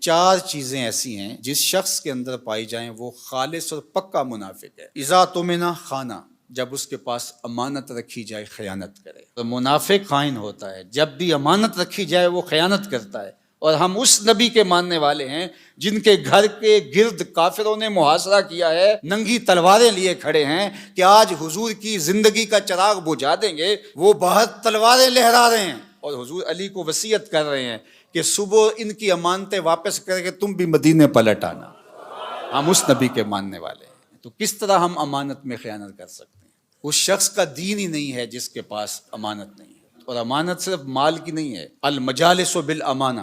چار چیزیں ایسی ہیں جس شخص کے اندر پائی جائیں وہ خالص اور پکا منافق ہے۔ اذا تمنا خانہ، جب اس کے پاس امانت رکھی جائے خیانت کرے۔ تو منافق خائن ہوتا ہے، جب بھی امانت رکھی جائے وہ خیانت کرتا ہے۔ اور ہم اس نبی کے ماننے والے ہیں جن کے گھر کے گرد کافروں نے محاصرہ کیا ہے، ننگی تلواریں لیے کھڑے ہیں کہ آج حضور کی زندگی کا چراغ بجھا دیں گے۔ وہ باہر تلواریں لہرا رہے ہیں اور حضور علی کو وصیت کر رہے ہیں کہ صبح ان کی امانتیں واپس کر کے تم بھی مدینے پلٹ آنا۔ ہم اس نبی کے ماننے والے ہیں، تو کس طرح ہم امانت میں خیانت کر سکتے ہیں؟ اس شخص کا دین ہی نہیں ہے جس کے پاس امانت نہیں ہے۔ اور امانت صرف مال کی نہیں ہے، المجالس بالامانہ۔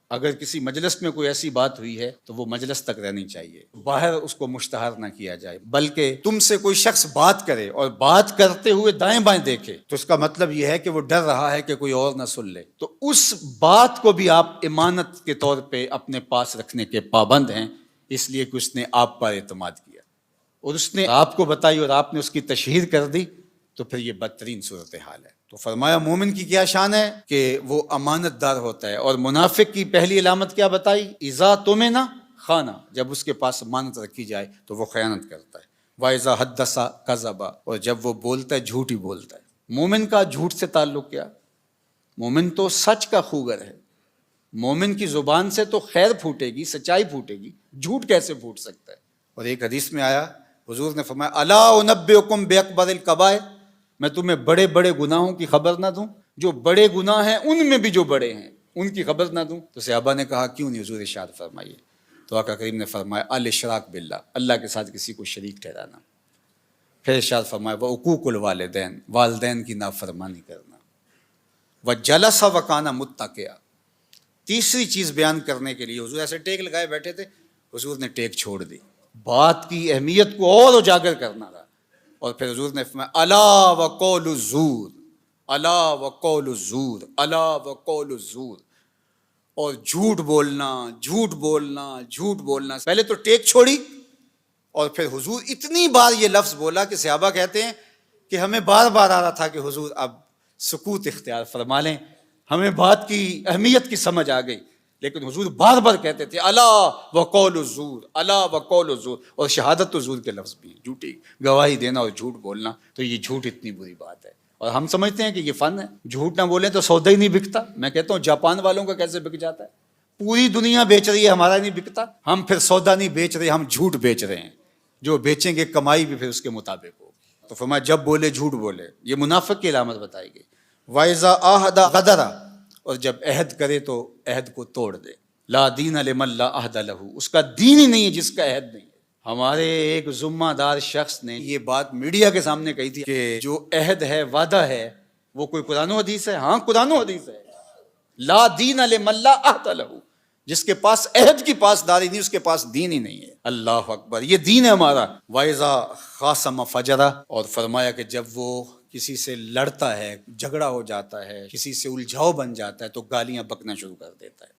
اگر کسی مجلس میں کوئی ایسی بات ہوئی ہے تو وہ مجلس تک رہنی چاہیے، باہر اس کو مشتہر نہ کیا جائے، بلکہ تم سے کوئی شخص بات کرے اور بات کرتے ہوئے دائیں بائیں دیکھے تو اس کا مطلب یہ ہے کہ وہ ڈر رہا ہے کہ کوئی اور نہ سن لے، تو اس بات کو بھی آپ امانت کے طور پہ اپنے پاس رکھنے کے پابند ہیں، اس لیے کہ اس نے آپ پر اعتماد کیا اور اس نے آپ کو بتائی اور آپ نے اس کی تشہیر کر دی، تو پھر یہ بدترین صورتحال ہے۔ تو فرمایا مومن کی کیا شان ہے کہ وہ امانت دار ہوتا ہے۔ اور منافق کی پہلی علامت کیا بتائی؟ اذا تمنا خانہ، جب اس کے پاس امانت رکھی جائے تو وہ خیانت کرتا ہے۔ واذا حدث کذب، اور جب وہ بولتا ہے جھوٹ ہی بولتا ہے۔ مومن کا جھوٹ سے تعلق کیا؟ مومن تو سچ کا خوگر ہے، مومن کی زبان سے تو خیر پھوٹے گی، سچائی پھوٹے گی، جھوٹ کیسے پھوٹ سکتا ہے؟ اور ایک حدیث میں آیا، حضور نے فرمایا الا انبئکم باکبر الکبائر، میں تمہیں بڑے بڑے گناہوں کی خبر نہ دوں؟ جو بڑے گناہ ہیں ان میں بھی جو بڑے ہیں ان کی خبر نہ دوں؟ تو صحابہ نے کہا کیوں نہیں حضور، ارشاد فرمائیے۔ تو آقا کریم نے فرمایا الاشراک باللہ، اللہ کے ساتھ کسی کو شریک ٹھہرانا۔ پھر ارشاد فرمایا وعقوق الوالدین، والدین کی نافرمانی کرنا، وجلس وکانا متکئا۔ تیسری چیز بیان کرنے کے لیے حضور ایسے ٹیک لگائے بیٹھے تھے، حضور نے ٹیک چھوڑ دی، بات کی اہمیت کو اور اجاگر کرنا تھا۔ اور پھر حضور نے فرمایا الا وقول الزور، الا وقول الزور، الا وقول الزور، اور جھوٹ بولنا، جھوٹ بولنا، جھوٹ بولنا۔ پہلے تو ٹیک چھوڑی اور پھر حضور اتنی بار یہ لفظ بولا کہ صحابہ کہتے ہیں کہ ہمیں بار بار آ رہا تھا کہ حضور اب سکوت اختیار فرما لیں، ہمیں بات کی اہمیت کی سمجھ آ گئی، لیکن حضور بار بار کہتے تھے الا وقول الزور، الا وقول الزور۔ اور شہادت تو زور کے لفظ بھی ہیں، جھوٹی گواہی دینا اور جھوٹ بولنا، تو یہ جھوٹ اتنی بری بات ہے۔ اور ہم سمجھتے ہیں کہ یہ فن ہے، جھوٹ نہ بولیں تو سودا ہی نہیں بکتا۔ میں کہتا ہوں جاپان والوں کا کیسے بک جاتا ہے؟ پوری دنیا بیچ رہی ہے، ہمارا نہیں بکتا۔ ہم پھر سودا نہیں بیچ رہے، ہم جھوٹ بیچ رہے ہیں، جو بیچیں گے کمائی بھی پھر اس کے مطابق ہو۔ تو فرمایا جب بولے جھوٹ بولے، یہ منافق کی علامت بتائی گئی۔ وَإِذَا عَاهَدَ غَدَرَ، اور جب عہد کرے تو عہد کو توڑ دے۔ لا دین لمن لا عہد لہ، اس کا دین ہی نہیں ہے جس کا عہد نہیں ہے۔ ہمارے ایک ذمہ دار شخص نے یہ بات میڈیا کے سامنے کہی تھی کہ جو عہد ہے، وعدہ ہے، وہ کوئی قرآن و حدیث ہے؟ ہاں قرآن و حدیث ہے۔ لا دین لمن لا عہد لہ، جس کے پاس عہد کی پاسداری نہیں، اس کے پاس دین ہی نہیں ہے۔ اللہ اکبر، یہ دین ہے ہمارا۔ وَإِذَا خَاصَمَ فَجَرَ، اور فرمایا کہ جب وہ کسی سے لڑتا ہے، جھگڑا ہو جاتا ہے، کسی سے الجھاؤ بن جاتا ہے تو گالیاں بکنا شروع کر دیتا ہے۔